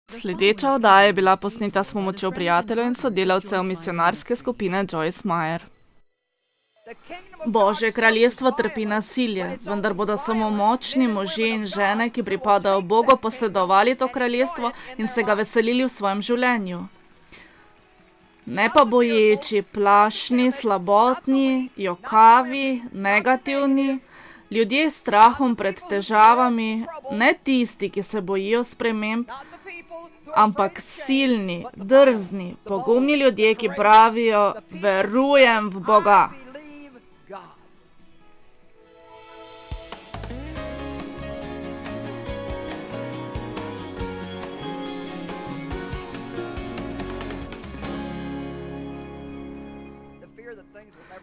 Sledeča oddaja je bila posneta s pomočjo prijateljev in sodelavcev misionarske skupine Joyce Meyer. Božje kraljestvo trpi nasilje, vendar bodo samo močni možje in žene, ki pripadajo Bogu, posedovali to kraljestvo in se ga veselili v svojem življenju. Ne pa boječi, plašni, slabotni, jokavi, negativni, ljudje s strahom pred težavami, ne tisti, ki se bojijo sprememb, ampak silni, drzni, pogumni ljudje, ki pravijo, verujem v Boga.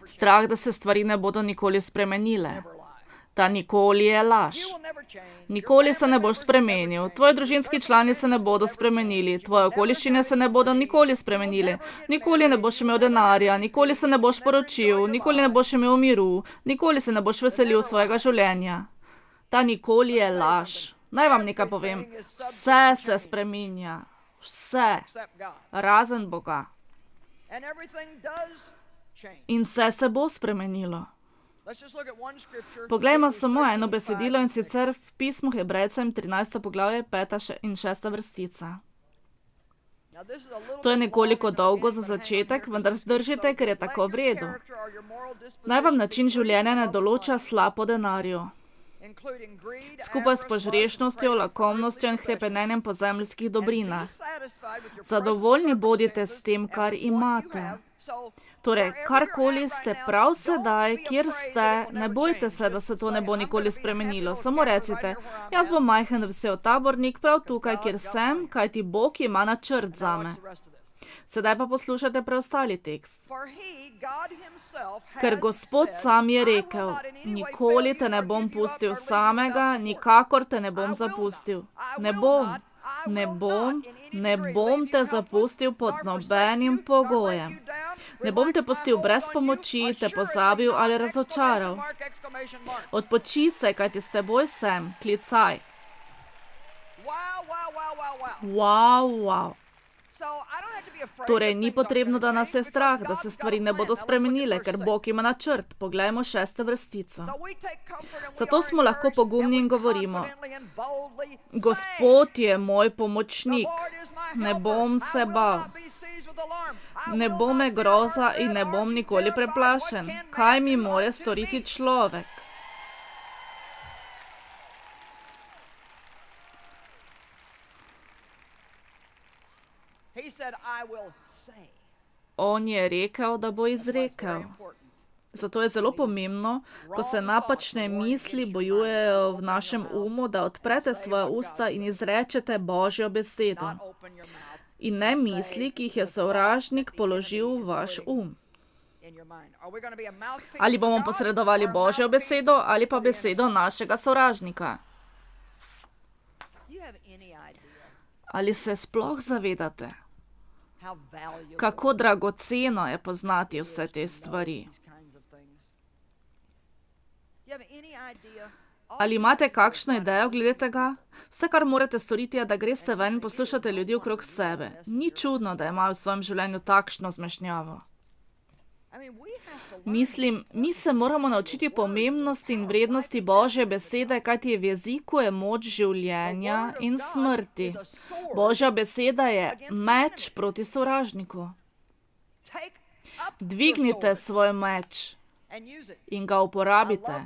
Strah, da se stvari ne bodo nikoli spremenile. Ta nikoli je laž. Nikoli se ne boš spremenil, tvoji družinski člani se ne bodo spremenili, tvoje okoliščine se ne bodo nikoli spremenili, nikoli ne boš imel denarja, nikoli se ne boš poročil, nikoli ne boš imel miru, nikoli se ne boš veselil svojega življenja. Ta nikoli je laž. Naj vam nekaj povem, vse se spreminja, vse, razen Boga. In vse se bo spremenilo. Poglejmo samo eno besedilo, in sicer v pismu Hebrejcem 13. poglavje 5. in 6. vrstica. To je nekoliko dolgo za začetek, vendar zdržite, ker je tako v redu. Naj vam način življenja ne določa slab o denarju. Skupaj s požrešnostjo, lakomnostjo in hrepenenjem po zemeljskih dobrinah. Zadovoljni bodite s tem, kar imate. Torej, karkoli ste prav sedaj, kjer ste, ne bojte se, da se to ne bo nikoli spremenilo. Samo recite, jaz bom majhen vesel tabornik prav tukaj, kjer sem, kajti Bog ima načrt zame. Sedaj pa poslušajte preostali tekst. Ker Gospod sam je rekel, nikoli te ne bom pustil samega, nikakor te ne bom zapustil. Ne bom te zapustil pod nobenim pogojem. Ne bom te pustil brez pomoči, te pozabil ali razočaral. Odpoči se, kajti s teboj sem, klicaj. Wow. Torej, ni potrebno, da nas je strah, da se stvari ne bodo spremenile, ker Bog ima načrt. Poglejmo 6. vrstico. Zato smo lahko pogumni in govorimo, Gospod je moj pomočnik, ne bom se bal. Ne bo me groza in ne bom nikoli preplašen. Kaj mi more storiti človek? On je rekel, da bo izrekel. Zato je zelo pomembno, ko se napačne misli bojujejo v našem umu, da odprete svoja usta in izrečete Božjo besedo. In ne misli, ki jih je sovražnik položil v vaš Ali bomo posredovali Božjo besedo ali pa besedo našega sovražnika? Ali se sploh zavedate, kako dragoceno je poznati vse te stvari? Ali imate kakšno idejo glede tega? Vse, kar morate storiti, je, da greste ven in poslušate ljudi okrog sebe. Ni čudno, da imajo v svojem življenju takšno zmešnjavo. Mislim, mi se moramo naučiti pomembnosti in vrednosti Božje besede, kajti v jeziku je moč življenja in smrti. Božja beseda je meč proti sovražniku. Dvignite svoj meč in ga uporabite.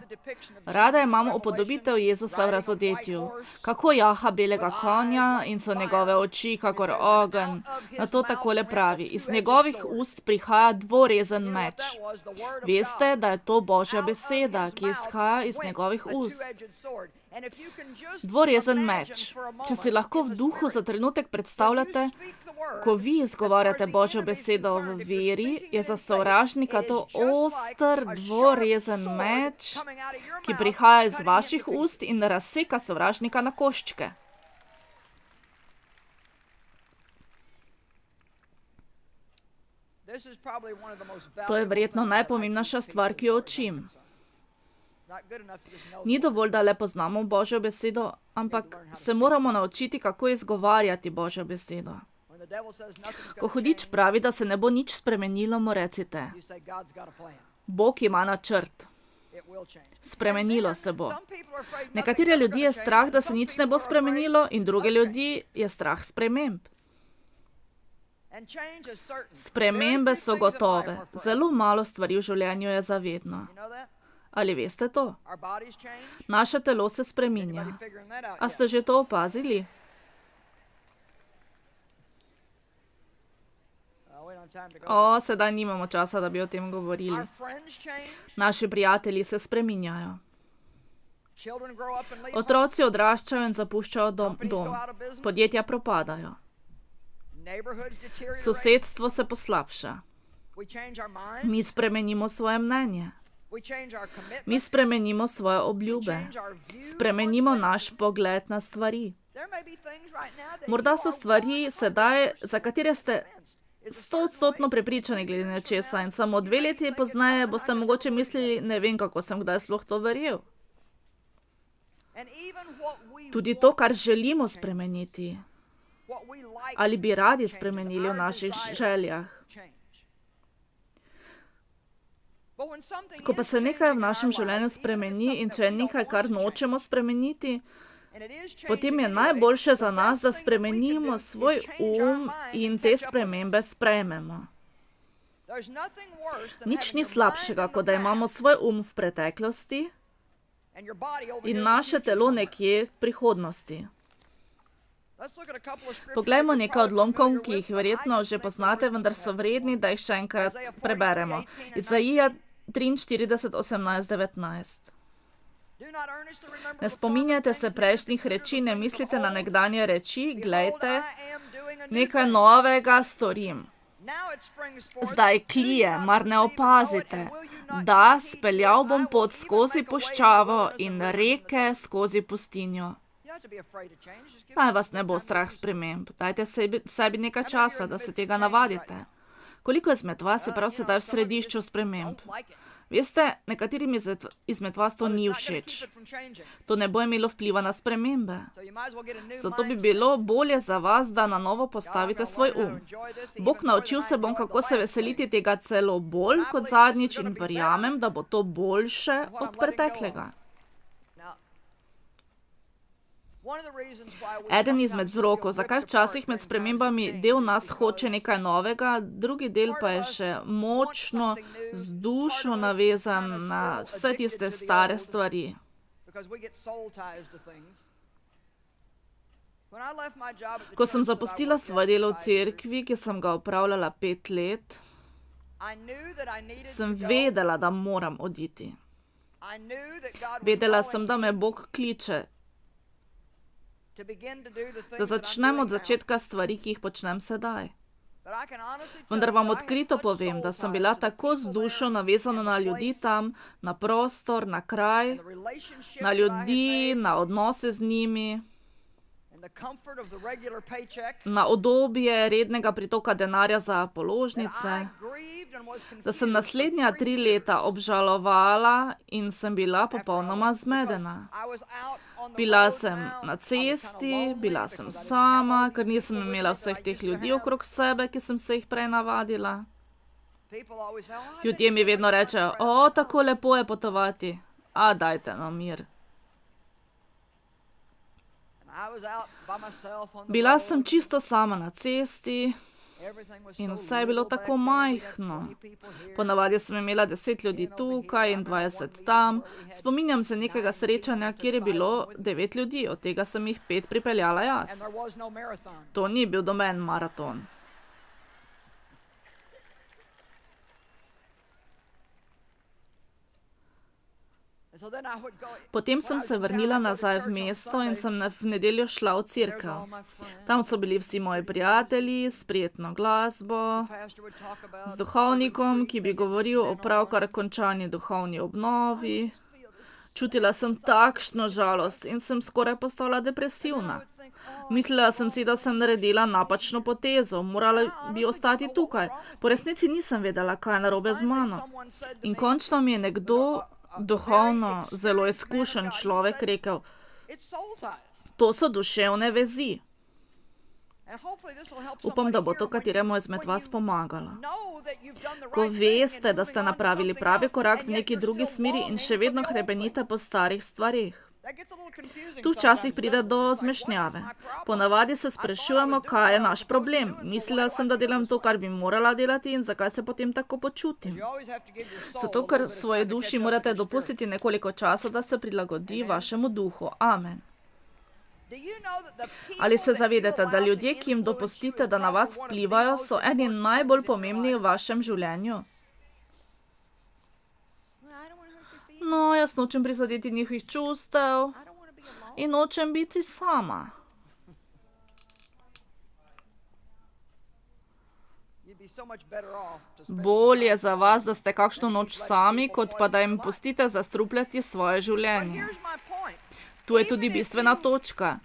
Rada imamo upodobitev Jezusa v razodetju. Kako jaha belega konja in so njegove oči kakor ogenj. Na to takole pravi, iz njegovih ust prihaja dvorezen meč. Veste, da je to Božja beseda, ki izhaja iz njegovih ust. Dvorezen meč. Če si lahko v duhu za trenutek predstavljate, ko vi izgovarjate Božjo besedo v veri, je za sovražnika to oster, dvorezen meč, ki prihaja iz vaših ust in razseka sovražnika na koščke. To je verjetno najpomembnejša stvar, ki jo učim. Ni dovolj, da le poznamo Božjo besedo, ampak se moramo naučiti, kako izgovarjati Božjo besedo. Ko hudič pravi, da se ne bo nič spremenilo, mu recite: Bog ima načrt. Spremenilo se bo. Nekatere ljudi je strah, da se nič ne bo spremenilo, in druge ljudi je strah sprememb. Spremembe so gotove. Zelo malo stvari v življenju je zavedno. Ali veste to? Naše telo se spreminja. A ste že to opazili? Sedaj nimamo časa, da bi o tem govorili. Naši prijatelji se spreminjajo. Otroci odraščajo in zapuščajo dom. Podjetja propadajo. Sosedstvo se poslabša. Mi spremenimo svoje mnenje. Mi spremenimo svoje obljube. Spremenimo naš pogled na stvari. Morda so stvari sedaj, za katere ste 100% prepričani glede nečesa, in samo 2 leti pozneje boste mogoče mislili: ne vem, kako sem kdaj sploh to verjel. Tudi to, kar želimo spremeniti, ali bi radi spremenili v naših željah. Ko pa se nekaj v našem življenju spremeni, in če je nekaj, kar nočemo spremeniti, potem je najboljše za nas, da spremenimo svoj in te spremembe sprejmemo. Nič ni slabšega, kot da imamo svoj v preteklosti in naše telo nekje v prihodnosti. Poglejmo nekaj odlomkov, ki jih verjetno že poznate, vendar so vredni, da jih še enkrat preberemo. Izaija 43, 18, 19. Ne spominjajte se prejšnjih reči, ne mislite na nekdanje reči, glejte, nekaj novega storim. Zdaj klije, mar ne opazite? Da, speljal bom pot skozi puščavo in reke skozi pustinjo. Naj vas ne bo strah sprememb. Dajte sebi nekaj časa, da se tega navadite. Koliko izmed vas je prav sedaj v središču sprememb? Veste, nekaterim izmed vas to ni všeč. To ne bo imelo vpliva na spremembe. Zato bi bilo bolje za vas, da na novo postavite svoj Bog naučil se bom, kako se veseliti tega celo bolj kot zadnjič, in verjamem, da bo to boljše od preteklega. Eden izmed vzrokov, zakaj včasih med spremembami del nas hoče nekaj novega, drugi del pa je še močno z dušo navezan na vse tiste stare stvari. Ko sem zapustila svoje delo v cerkvi, ki sem ga opravljala 5 let, sem vedela, da moram oditi. Vedela sem, da me Bog kliče, da začnem od začetka stvari, ki jih počnem sedaj. Vendar vam odkrito povem, da sem bila tako z dušo navezana na ljudi tam, na prostor, na kraj, na ljudi, na odnose z njimi, na udobje rednega pritoka denarja za položnice, da sem naslednja 3 leta obžalovala in sem bila popolnoma zmedena. Bila sem na cesti, bila sem sama, ker nisem imela vseh teh ljudi okrog sebe, ki sem se jih prej navadila. Ljudje mi vedno rečejo: tako lepo je potovati. Dajte no mir. Bila sem čisto sama na cesti in vse je bilo tako majhno. Ponavadi sem imela 10 ljudi tukaj in 20 tam. Spominjam se nekega srečanja, kjer je bilo 9 ljudi, od tega sem jih 5 pripeljala jaz. To ni bil noben maraton. Potem sem se vrnila nazaj v mesto in sem v nedeljo šla v cerkev. Tam so bili vsi moji prijatelji, s prijetno glasbo, z duhovnikom, ki bi govoril o pravkar končani duhovni obnovi. Čutila sem takšno žalost in sem skoraj postala depresivna. Mislila sem si, da sem naredila napačno potezo, morala bi ostati tukaj. Po resnici nisem vedela, kaj je narobe z mano. In končno mi je nekdo duhovno zelo izkušen človek rekel, to so duševne vezi. Upam, da bo to kateremu izmed vas pomagalo. Ko veste, da ste napravili pravi korak v neki drugi smeri in še vedno hrepenite po starih stvarih. Tu včasih pride do zmešnjave. Ponavadi se sprašujemo, kaj je naš problem. Mislila sem, da delam to, kar bi morala delati in zakaj se potem tako počutim. Zato, ker svoji duši morate dopustiti nekoliko časa, da se prilagodi vašemu duhu. Amen. Ali se zavedate, da ljudje, ki jim dopustite, da na vas vplivajo, so eni najbolj pomembni v vašem življenju? No, jaz nočem prizadeti njihovih čustev in nočem biti sama. Bolje za vas, da ste kakšno noč sami, kot pa da jim pustite zastrupljati svoje življenje. Tu je tudi bistvena točka.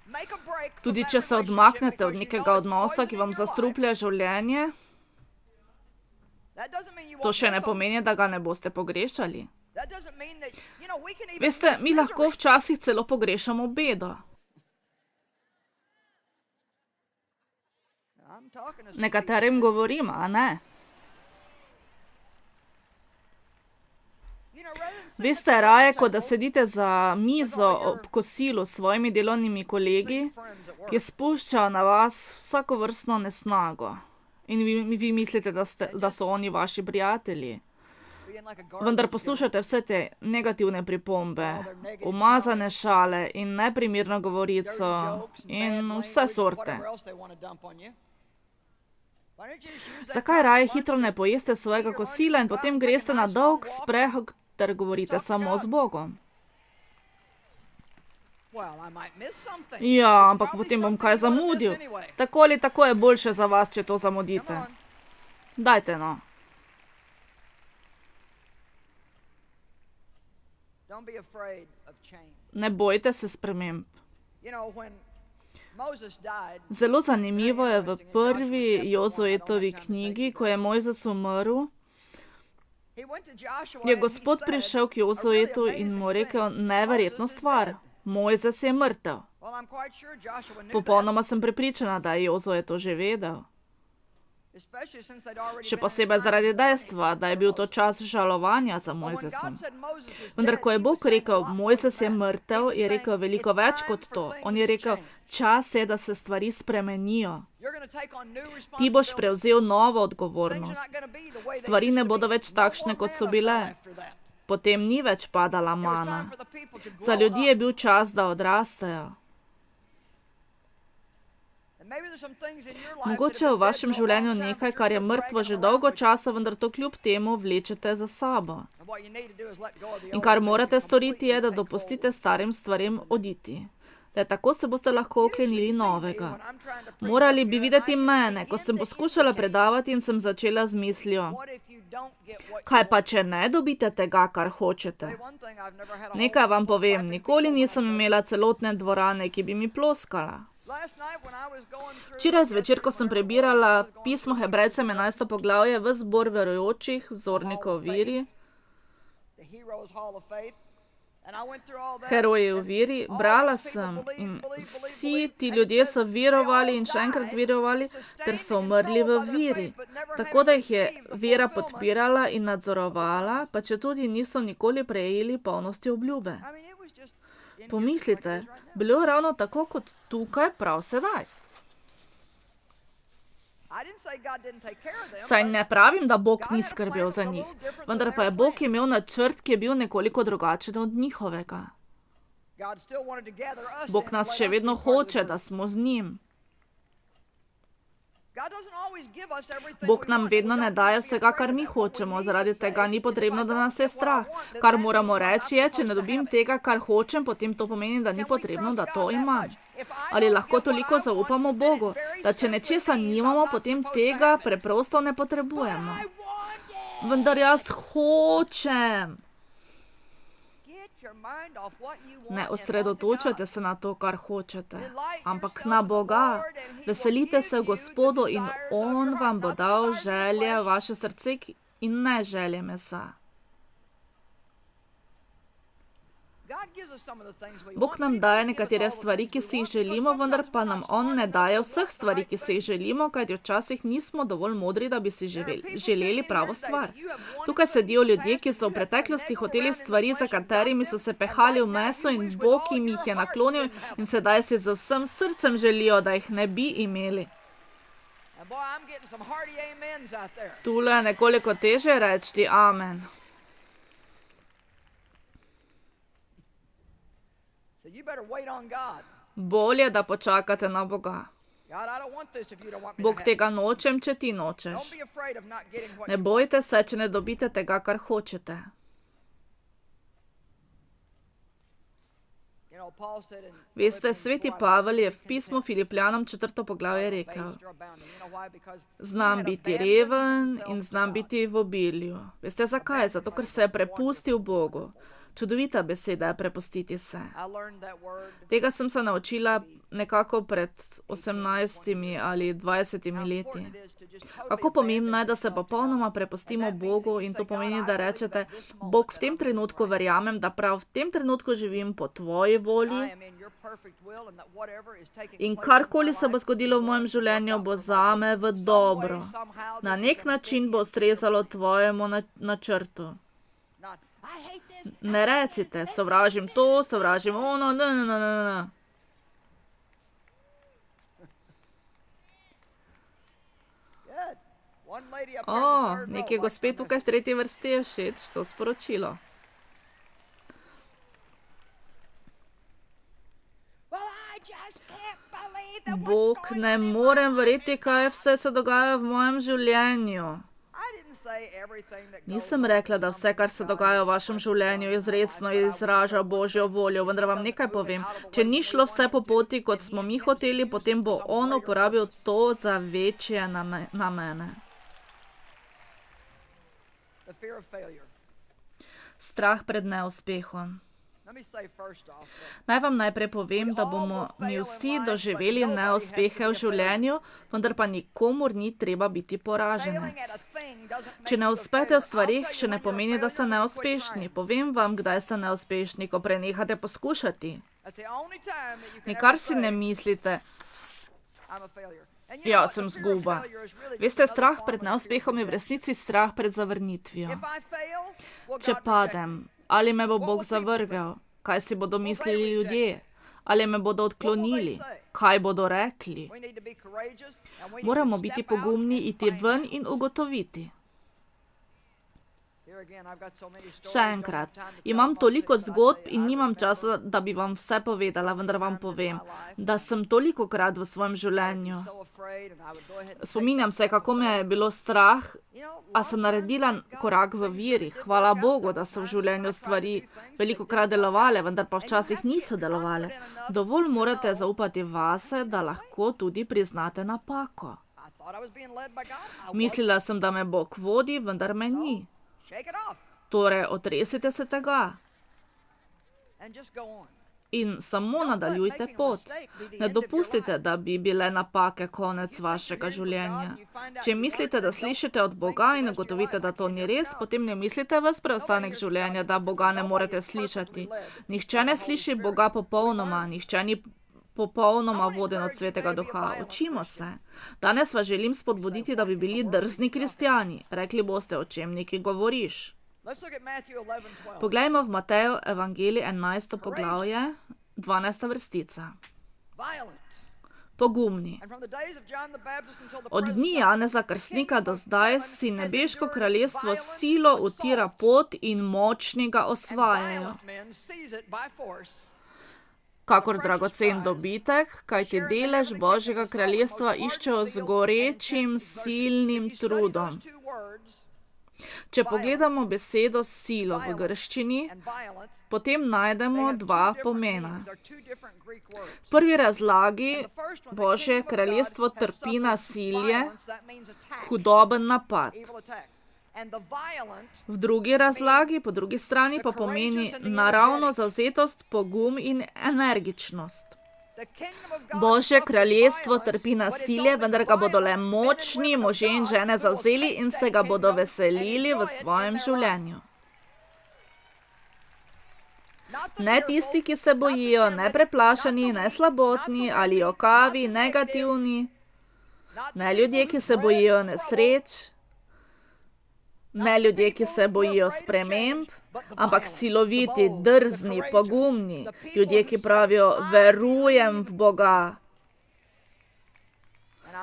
Tudi če se odmaknete od nekega odnosa, ki vam zastruplja življenje, to še ne pomeni, da ga ne boste pogrešali. Veste, mi lahko včasih celo pogrešamo bedo. Nekaterim govorim, a ne? Veste, raje, kot da sedite za mizo ob kosilu s svojimi delovnimi kolegi, ki spuščajo na vas vsakovrstno nesnago. In vi mislite, da so oni vaši prijatelji. Vendar poslušajte vse te negativne pripombe, umazane šale in neprimerno govorico in vse sorte. Zakaj raje hitro ne pojeste svojega kosila in potem greste na dolg sprehod ter govorite samo z Bogom? Ja, ampak potem bom kaj zamudil. Tako ali tako je boljše za vas, če to zamudite. Dajte no. Ne bojte se sprememb. Zelo zanimivo je v prvi Jozuetovi knjigi, ko je Mojzes umrl, je Gospod prišel k Jozuetu in mu rekel neverjetno stvar. Mojzes je mrtev. Popolnoma sem prepričana, da je Jozue to že vedel. Še posebej zaradi dejstva, da je bil to čas žalovanja za Mojzesom. Vendar, ko je Bog rekel, Mojzes je mrtev, je rekel veliko več kot to. On je rekel, čas je, da se stvari spremenijo. Ti boš prevzel novo odgovornost. Stvari ne bodo več takšne, kot so bile. Potem ni več padala mana. Za ljudi je bil čas, da odrastejo. Mogoče v vašem življenju nekaj, kar je mrtvo že dolgo časa, vendar to kljub temu vlečete za sabo. In kar morate storiti je, da dopustite starim stvarem oditi. Le tako se boste lahko oklenili novega. Morali bi videti mene, ko sem poskušala predavati in sem začela z mislijo, kaj pa, če ne dobite tega, kar hočete? Nekaj vam povem, nikoli nisem imela celotne dvorane, ki bi mi ploskala. Včeraj zvečer, ko sem prebirala pismo Hebrejcem 11. poglavje v zbor verujočih, vzornikov veri, heroji v veri, brala sem in vsi ti ljudje so verovali in še enkrat verovali, ter so umrli v veri. Tako da jih je vera podpirala in nadzorovala, pa četudi niso nikoli prejeli polnosti obljube. Pomislite, bilo je ravno tako kot tukaj prav sedaj. Saj ne pravim, da Bog ni skrbel za njih, vendar pa je Bog imel načrt, ki je bil nekoliko drugačen od njihovega. Bog nas še vedno hoče, da smo z njim. Bog nam vedno ne daje vsega, kar mi hočemo, zaradi tega ni potrebno, da nas je strah. Kar moramo reči je, če ne dobim tega, kar hočem, potem to pomeni, da ni potrebno, da to imam. Ali lahko toliko zaupamo Bogu, da če nečesa nimamo, potem tega preprosto ne potrebujemo. Vendar jaz hočem. Ne osredotočajte se na to, kar hočete, ampak na Boga. Veselite se v Gospodu in On vam bo dal želje v vaše srce in ne želje mesa. Bog nam daje nekatere stvari, ki si jih želimo, vendar pa nam On ne daje vseh stvari, ki si jih želimo, kajti včasih nismo dovolj modri, da bi si želeli pravo stvar. Tukaj sedijo ljudje, ki so v preteklosti hoteli stvari, za katerimi so se pehali v meso in Bog jim jih je naklonil in sedaj si z vsem srcem želijo, da jih ne bi imeli. Tule je nekoliko teže reči amen. Bolje, da počakate na Boga. Bog, tega nočem, če ti nočeš. Ne bojte se, če ne dobite tega, kar hočete. Veste, sveti Pavel je v pismu Filipljanom 4. poglavje rekel: Znam biti reven in znam biti v obilju. Veste zakaj? Zato, ker se je prepustil Bogu. Čudovita beseda je prepustiti se. Tega sem se naučila nekako pred 18 ali 20 leti. Kako pomembno je, da se popolnoma prepustimo Bogu, in to pomeni, da rečete: Bog, v tem trenutku verjamem, da prav v tem trenutku živim po tvoji volji in karkoli se bo zgodilo v mojem življenju, bo zame v dobro. Na nek način bo ustrezalo tvojemu načrtu. Ne recite: sovražim to, sovražim ono, ne. Nekaj gospe tukaj v 3. vrsti je všeč to sporočilo. Bog, ne morem verjeti, kaj vse se dogaja v mojem življenju. Nisem rekla, da vse, kar se dogaja v vašem življenju, izrecno izraža Božjo voljo, vendar vam nekaj povem. Če ni šlo vse po poti, kot smo mi hoteli, potem bo On uporabil to za večje namene. Strah pred neuspehom. Naj vam najprej povem, da bomo mi vsi doživeli neuspehe v življenju, vendar pa nikomur ni treba biti poraženec. Če ne uspete v stvarih, še ne pomeni, da ste neuspešni. Povem vam, kdaj ste neuspešni, ko prenehate poskušati. Nikar si ne mislite: ja, sem zguba. Veste, strah pred neuspehom je v resnici strah pred zavrnitvijo. Če padem, ali me bo Bog zavrgel? Kaj si bodo mislili ljudje? Ali me bodo odklonili? Kaj bodo rekli? Moramo biti pogumni, iti ven in ugotoviti. Še enkrat, imam toliko zgodb in nimam časa, da bi vam vse povedala, vendar vam povem, da sem tolikokrat v svojem življenju. Spominjam se, kako me je bilo strah, a sem naredila korak v veri. Hvala Bogu, da so v življenju stvari velikokrat delovale, vendar pa včasih niso delovale. Dovolj morate zaupati vase, da lahko tudi priznate napako. Mislila sem, da me Bog vodi, vendar me ni. Torej, otresite se tega in samo nadaljujte pot. Ne dopustite, da bi bile napake konec vašega življenja. Če mislite, da slišite od Boga in ugotovite, da to ni res, potem ne mislite ves preostanek življenja, da Boga ne morete slišati. Nihče ne sliši Boga popolnoma, nihče ni popolnoma voden od Svetega Duha. Učimo se. Danes vas želim spodbuditi, da bi bili drzni kristjani. Rekli boste: o čem neki govoriš? Poglejmo v Matejev evangelij 11. poglavje, 12. vrstica. Pogumni. Od dni Janeza Krstnika do zdaj si nebeško kraljestvo s silo utira pot in močni ga osvajajo. Kakor dragocen dobitek, kajti delež Božjega kraljestva iščejo z gorečim, silnim trudom. Če pogledamo besedo silo v grščini, potem najdemo dva pomena. V prvi razlagi Božje kraljestvo trpi nasilje, hudoben napad. V drugi razlagi, po drugi strani, pa pomeni naravno zavzetost, pogum in energičnost. Božje kraljestvo trpi nasilje, vendar ga bodo le močni možje in žene zavzeli in se ga bodo veselili v svojem življenju. Ne tisti, ki se bojijo, ne preplašeni, ne slabotni ali jokavi, negativni. Ne ljudje, ki se bojijo nesreč. Ne ljudje, ki se bojijo sprememb, ampak siloviti, drzni, pogumni. Ljudje, ki pravijo, verujem v Boga.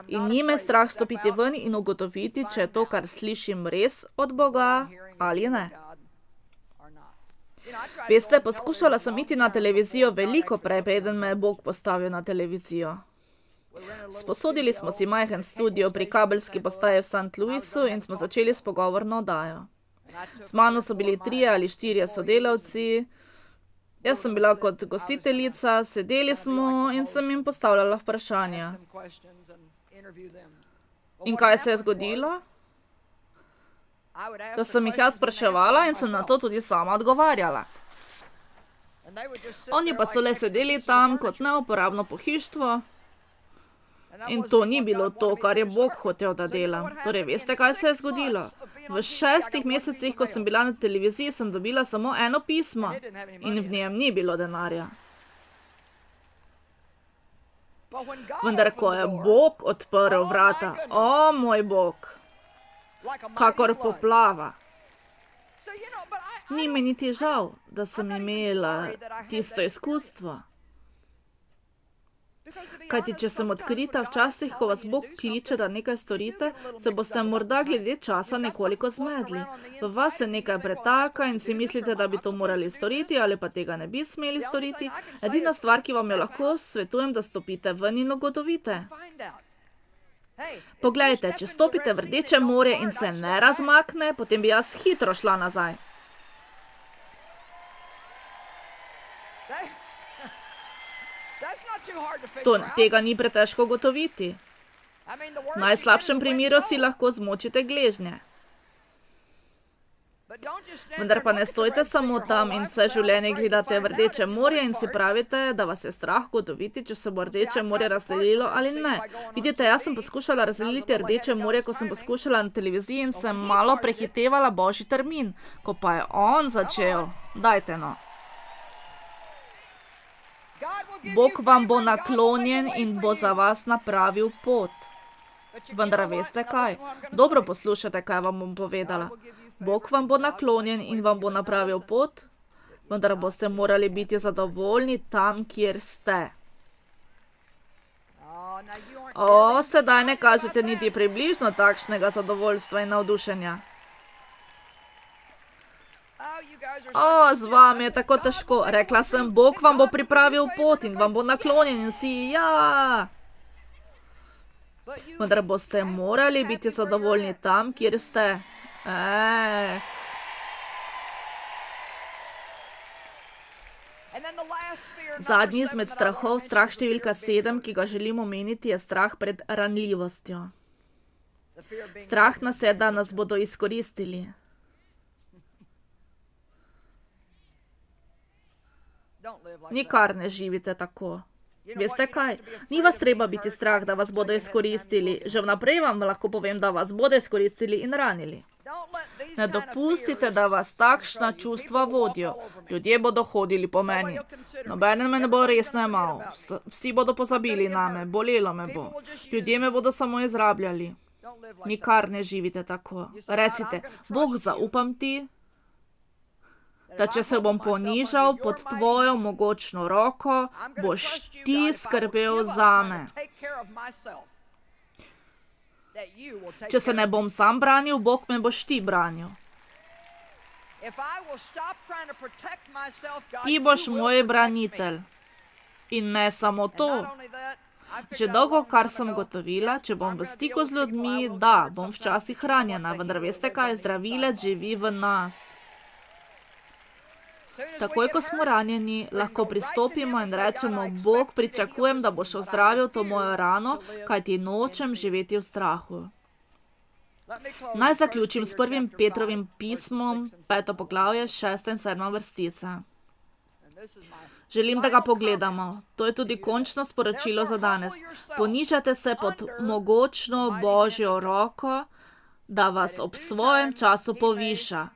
In njime je strah stopiti ven in ugotoviti, če je to, kar slišim, res od Boga ali ne. Veste, poskušala sem iti na televizijo veliko prej, preden me je Bog postavil na televizijo. Sposodili smo si majhen studio pri kabelski postaji v St. Louisu in smo začeli s pogovorno oddajo. Z mano so bili 3 ali 4 sodelavci. Jaz sem bila kot gostiteljica, sedeli smo in sem jim postavljala vprašanja. In kaj se je zgodilo? Da sem jih jaz spraševala in sem na to tudi sama odgovarjala. Oni pa so le sedeli tam kot neuporabno pohištvo. In to ni bilo to, kar je Bog hotel, da delam. Torej, veste, kaj se je zgodilo? V 6 mesecih, ko sem bila na televiziji, sem dobila samo eno pismo in v njem ni bilo denarja. Vendar, ko je Bog odprl vrata, o moj Bog, kakor poplava. Ni mi niti žal, da sem imela tisto izkustvo. Kajti, če sem odkrita, včasih, ko vas Bog kliče, da nekaj storite, se boste morda glede časa nekoliko zmedli. V vas se nekaj pretaka in si mislite, da bi to morali storiti ali pa tega ne bi smeli storiti. Edina stvar, ki vam jo lahko svetujem, da stopite ven in ugotovite. Poglejte, če stopite v Rdeče morje in se ne razmakne, potem bi jaz hitro šla nazaj. Tega ni pretežko ugotoviti. V najslabšem primeru si lahko zmočite gležnje. Vendar pa ne stojite samo tam in vse življenje gledate v Rdeče morje in si pravite, da vas je strah ugotoviti, če se bo Rdeče morje razdelilo ali ne. Vidite, jaz sem poskušala razdeliti Rdeče morje, ko sem poskušala na televiziji in sem malo prehitevala božji termin. Ko pa je on začel, dajte no. Bog vam bo naklonjen in bo za vas napravil pot. Vendar veste kaj? Dobro poslušajte, kaj vam bom povedala. Bog vam bo naklonjen in vam bo napravil pot, vendar boste morali biti zadovoljni tam, kjer ste. Sedaj ne kažete niti približno takšnega zadovoljstva in navdušenja. Z vami je tako težko. Rekla sem, Bog vam bo pripravil pot in vam bo naklonjen in vsi, ja. Vendar boste morali biti zadovoljni tam, kjer ste. Zadnji izmed strahov, strah številka 7, ki ga želim omeniti, je strah pred ranljivostjo. Strah nas je, da nas bodo izkoristili. Nikar ne živite tako. Veste kaj? Ni vas treba biti strah, da vas bodo izkoristili. Že vnaprej vam lahko povem, da vas bodo izkoristili in ranili. Ne dopustite, da vas takšna čustva vodijo. Ljudje bodo hodili po meni. Nobeden me ne bo resno jemal. Vsi bodo pozabili name, bolelo me bo. Ljudje me bodo samo izrabljali. Nikar ne živite tako. Recite, Bog, zaupam ti, da če se bom ponižal pod tvojo mogočno roko, boš ti skrbel zame. Če se ne bom sam branil, Bog me boš ti branil. Ti boš moj branitelj. In ne samo to. Že dolgo, kar sem gotovila, če bom v stiku z ljudmi, da, bom včasih ranjena, vendar veste kaj, zdravilec živi v nas. Takoj, ko smo ranjeni, lahko pristopimo in rečemo, Bog, pričakujem, da boš ozdravil to mojo rano, kajti nočem živeti v strahu. Naj zaključim s 1. Petrovim pismom, 5. poglavje, 6. in 7. vrstica. Želim, da ga pogledamo. To je tudi končno sporočilo za danes. Ponižajte se pod mogočno Božjo roko, da vas ob svojem času poviša.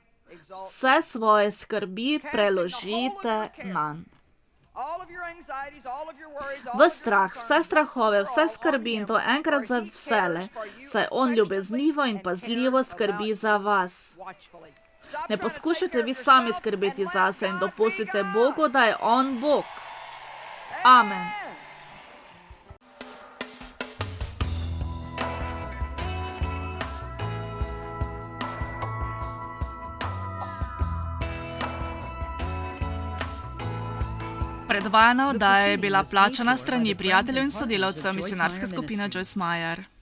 Vse svoje skrbi preložite nanj. V strah, vse strahove, vse skrbi in to enkrat za vsele, saj on ljubeznivo in pazljivo skrbi za vas. Ne poskušajte vi sami skrbeti zase in dopustite Bogu, da je on Bog. Amen. Predvajana oddaja je bila plačana s strani prijateljev in sodelavcev misionarske skupine Joyce Meyer.